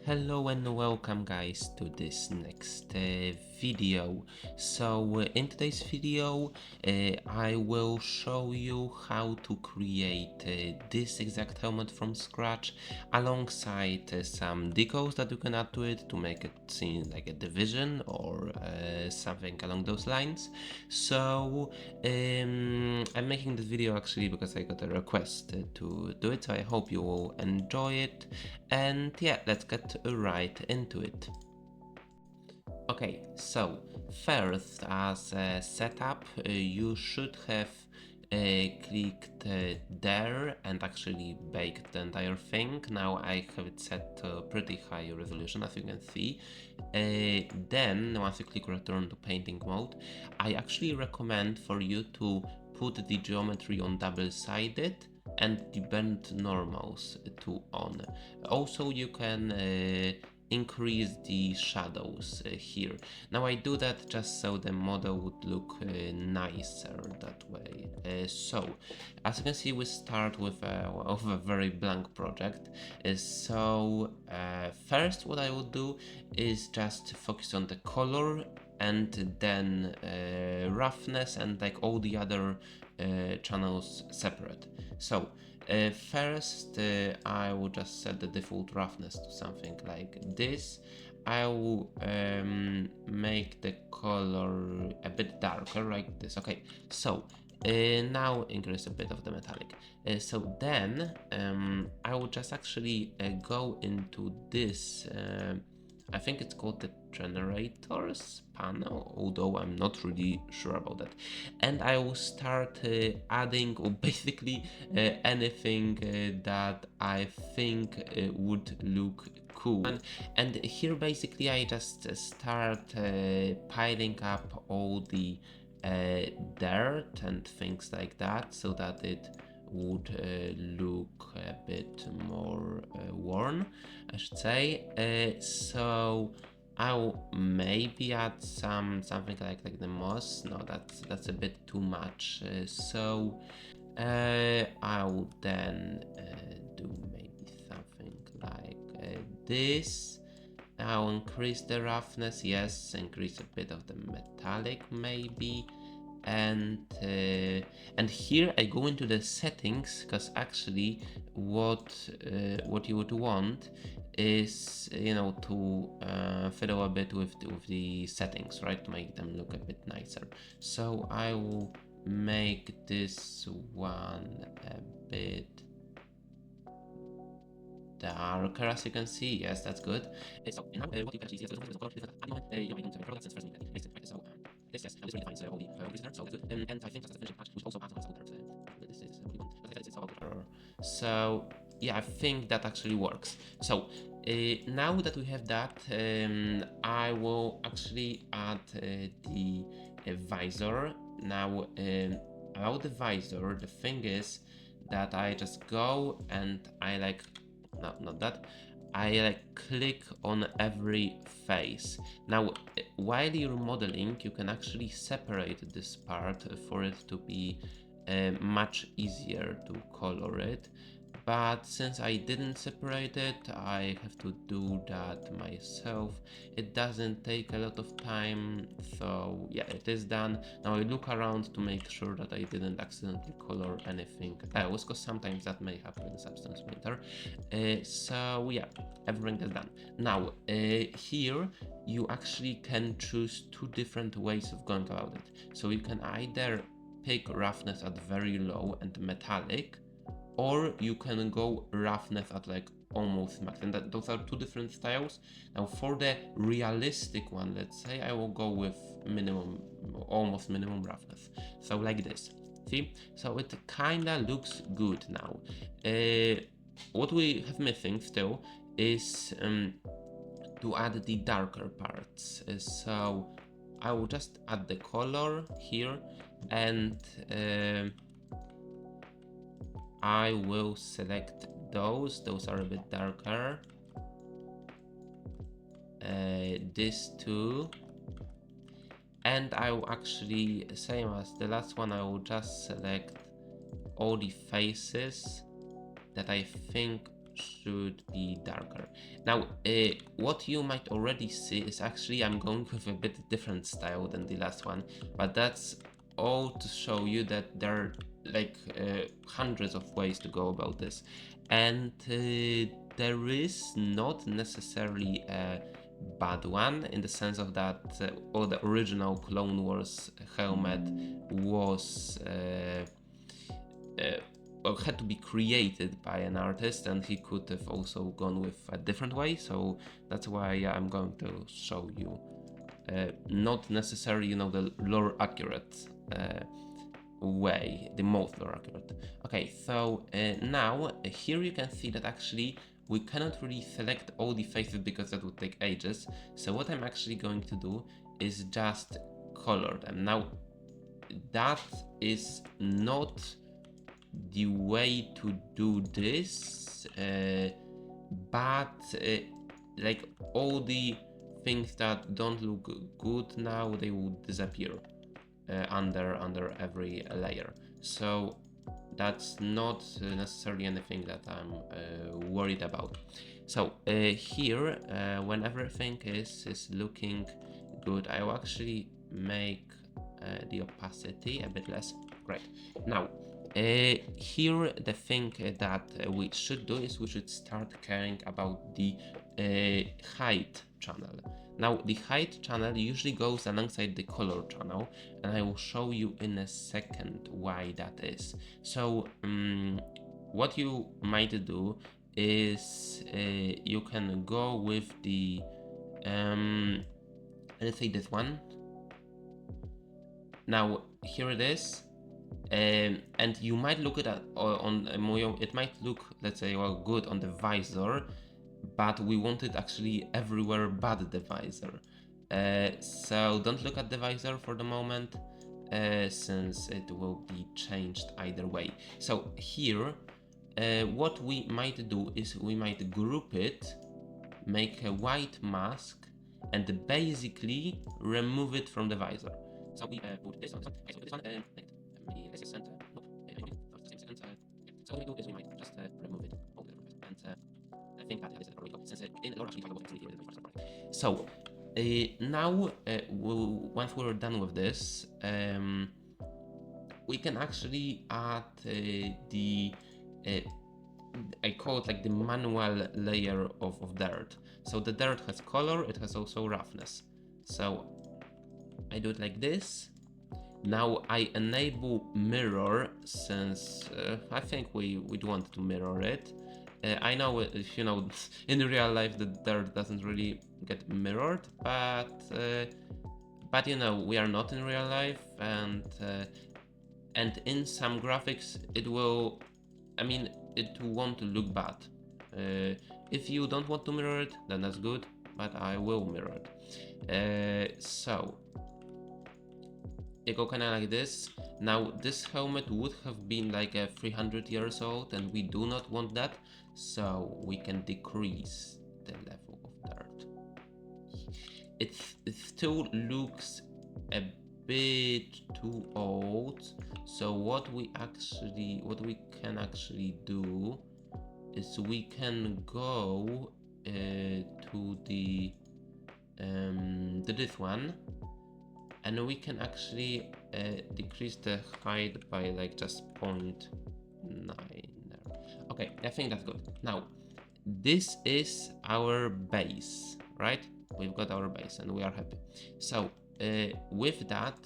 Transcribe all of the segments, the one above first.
Hello and welcome guys to this next video. In today's video I will show you how to create this exact helmet from scratch alongside some decals that you can add to it to make it seem like a division or something along those lines. I'm making this video actually because I got a request to do it, so I hope you will enjoy it. And yeah, let's get right into it. Okay, so first, as a setup, you should have clicked there and actually baked the entire thing. Now I have it set to pretty high resolution, as you can see. Then, once you click return to painting mode, I actually recommend for you to put the geometry on double-sided and the bend normals to on. Also, you can increase the shadows here. Now I do that just so the model would look nicer that way. As you can see, we start with a very blank project. First what I will do is just focus on the color and then roughness and like all the other channels separate. First, I will just set the default roughness to something like this. I will make the color a bit darker like this. Okay, now increase a bit of the metallic. Then I will just actually go into this. I think it's called the generators panel, although I'm not really sure about that. And I will start adding or basically anything that I think would look cool. And here basically I just start piling up all the dirt and things like that so that it would look a bit more worn, I should say. I'll maybe add something like the moss. No, that's a bit too much. I will then do maybe something like this. I'll increase the roughness, yes, increase a bit of the metallic maybe, and here I go into the settings because actually what you would want is to fiddle a bit with the settings, right, to make them look a bit nicer. So I will make this one a bit darker, as you can see. Yes, that's good. What you can see is there's a lot of different products since first we made it, right? This really defines all the increases there, so that's good. And I think that's the finishing touch, which also adds on some terms. This is what you want. It's all good. So yeah, I think that actually works. Now that we have that, I will actually add the visor. Now, about the visor, the thing is that I just go and I like, no, not that. I like click on every face. Now, while you're modeling, you can actually separate this part for it to be much easier to color it. But since I didn't separate it, I have to do that myself. It doesn't take a lot of time, so yeah, it is done. Now I look around to make sure that I didn't accidentally color anything else, because sometimes that may happen in Substance Painter. Yeah, everything is done. Now, here you actually can choose two different ways of going about it. So you can either pick roughness at very low and metallic, or you can go roughness at like almost max, and those are two different styles. Now for the realistic one, let's say, I will go with minimum, almost minimum roughness, so like this. See, so it kinda looks good now. What we have missing still is to add the darker parts. So I will just add the color here, and I will select those. Those are a bit darker. This two. And I will actually, same as the last one, I will just select all the faces that I think should be darker. Now, what you might already see is actually I'm going with a bit different style than the last one, but that's all to show you that there are like hundreds of ways to go about this, and there is not necessarily a bad one in the sense of that or the original Clone Wars helmet was well, had to be created by an artist, and he could have also gone with a different way. So that's why I'm going to show you not necessarily, you know, the lore accurate way, the most lore accurate. Okay, so now here you can see that actually we cannot really select all the faces because that would take ages. So what I'm actually going to do is just color them. Now that is not the way to do this, but like all the things that don't look good now, they will disappear under every layer. So that's not necessarily anything that I'm worried about. So here, when everything is looking good, I will actually make the opacity a bit less. Great. Now, here the thing that we should do is we should start caring about the height channel. Now the height channel usually goes alongside the color channel, and I will show you in a second why that is. So what you might do is you can go with the let's say this one. Now here it is. And you might look at it on Moyo, it might look, let's say, well, good on the visor, but we want it actually everywhere but the visor. So don't look at the visor for the moment, since it will be changed either way. So here, what we might do is we might group it, make a white mask, and basically remove it from the visor. So we put this on this one. Okay, so this one, maybe this is center. Nope. Maybe the same center. So what we do is we might just remove it altogether. And I think that this is already go, since in Lore actually talk about 3D in the first part. So now, once we're done with this, we can actually add the I call it like the manual layer of dirt. So the dirt has color, it has also roughness. So I do it like this. Now I enable mirror, since I think we'd want to mirror it. I know if you know in real life the dirt doesn't really get mirrored, but you know we are not in real life, and in some graphics it will, I mean, it won't look bad. If you don't want to mirror it, then that's good, but I will mirror it. So they go kind of like this. Now this helmet would have been like a 300 years old, and we do not want that, so we can decrease the level of dirt. It still looks a bit too old, so what we can actually do is we can go to the to this one, and we can actually decrease the height by like just 0.9 there. Okay, I think that's good. Now this is our base, right? We've got our base and we are happy. So with that,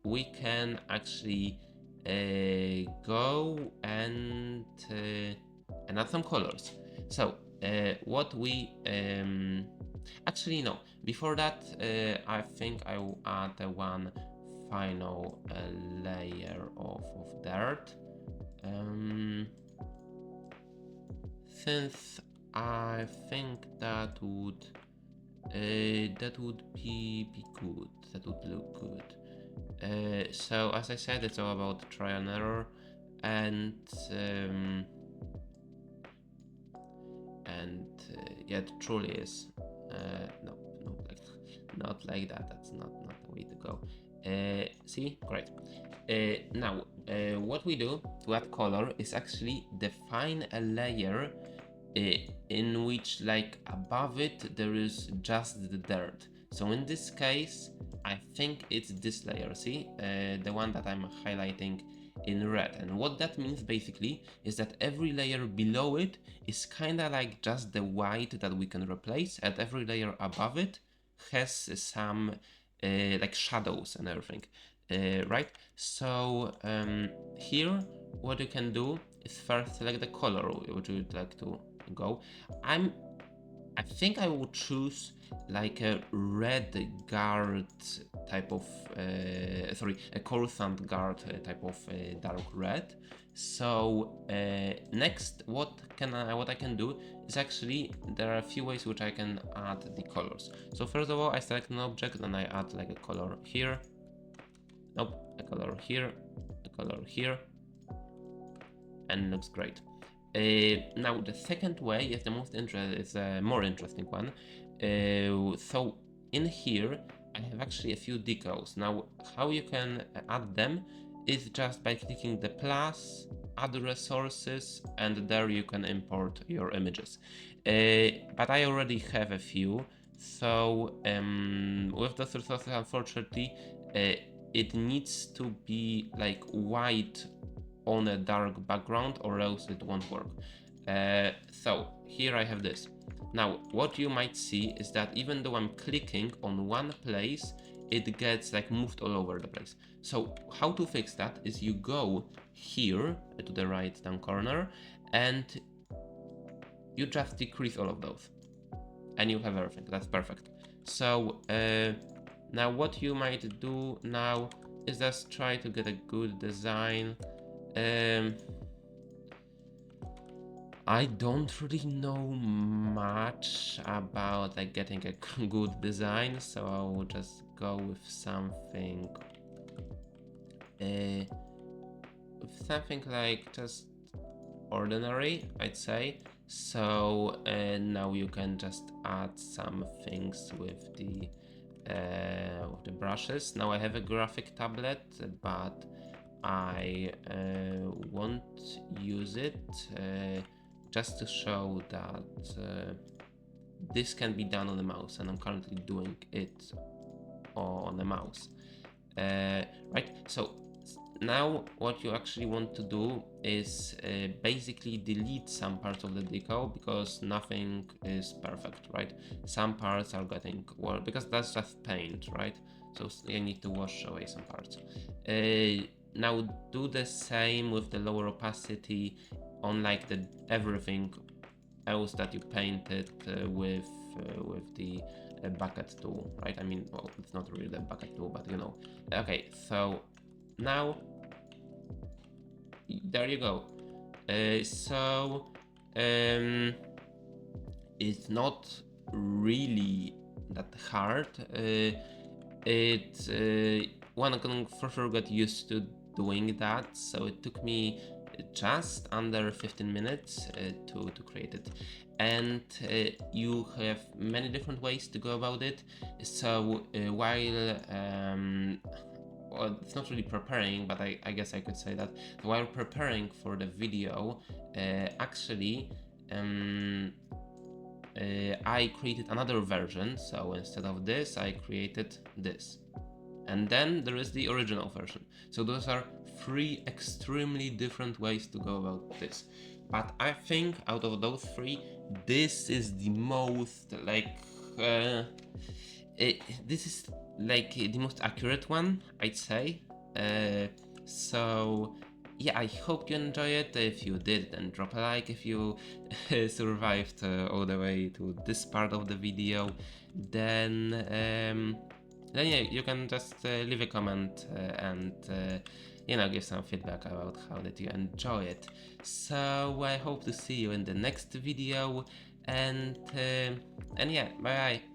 we can actually go and add some colors. So what we actually no, before that I think I will add one final layer of dirt, since I think that would be good. That would look good. So as I said, it's all about trial and error, and yeah, it truly is. No, like not like that. That's not the way to go. See, great. Now, what we do to add color is actually define a layer in which, like, above it there is just the dirt. So in this case, I think it's this layer, see, the one that I'm highlighting in red. And what that means basically is that every layer below it is kind of like just the white that we can replace, and every layer above it has some like shadows and everything, right? So here what you can do is first select the color which you would like to go. I think I would choose like a red guard type of, sorry, a Coruscant guard type of dark red. So next, what I can do is actually there are a few ways which I can add the colors. So first of all, I select an object and I add like a color here. Nope, a color here, a color here, and it looks great. Now the second way is the more interesting one. So in here I have actually a few decals. Now how you can add them is just by clicking the plus, add resources, and there you can import your images. But I already have a few, so with those resources, unfortunately, it needs to be like white on a dark background or else it won't work. So here I have this. Now what you might see is that even though I'm clicking on one place, it gets like moved all over the place. So how to fix that is you go here to the right down corner and you just decrease all of those and you have everything. That's perfect. So now what you might do now is just try to get a good design. I don't really know much about like getting a good design, so I will just go with something like just ordinary, I'd say. So now you can just add some things with the brushes. Now I have a graphic tablet, but I won't use it just to show that this can be done on the mouse, and I'm currently doing it on the mouse. Right, so now what you actually want to do is basically delete some parts of the decal because nothing is perfect, right? Some parts are getting worse because that's just paint, right? So you need to wash away some parts. Now do the same with the lower opacity on like the everything else that you painted with the bucket tool, right? I mean, well, it's not really the bucket tool, but you know. Okay, so now there you go. It's not really that hard. One can for sure get used to doing that, so it took me just under 15 minutes to create it. And you have many different ways to go about it. So while well, it's not really preparing, but I guess I could say that while preparing for the video, actually I created another version. So instead of this, I created this. And then there is the original version. So those are three extremely different ways to go about this. But I think out of those three, this is the most like this is like the most accurate one, I'd say. So yeah, I hope you enjoy it. If you did, then drop a like. If you survived all the way to this part of the video, then yeah, you can just leave a comment and you know, give some feedback about how did you enjoy it. So I hope to see you in the next video, and yeah, bye bye.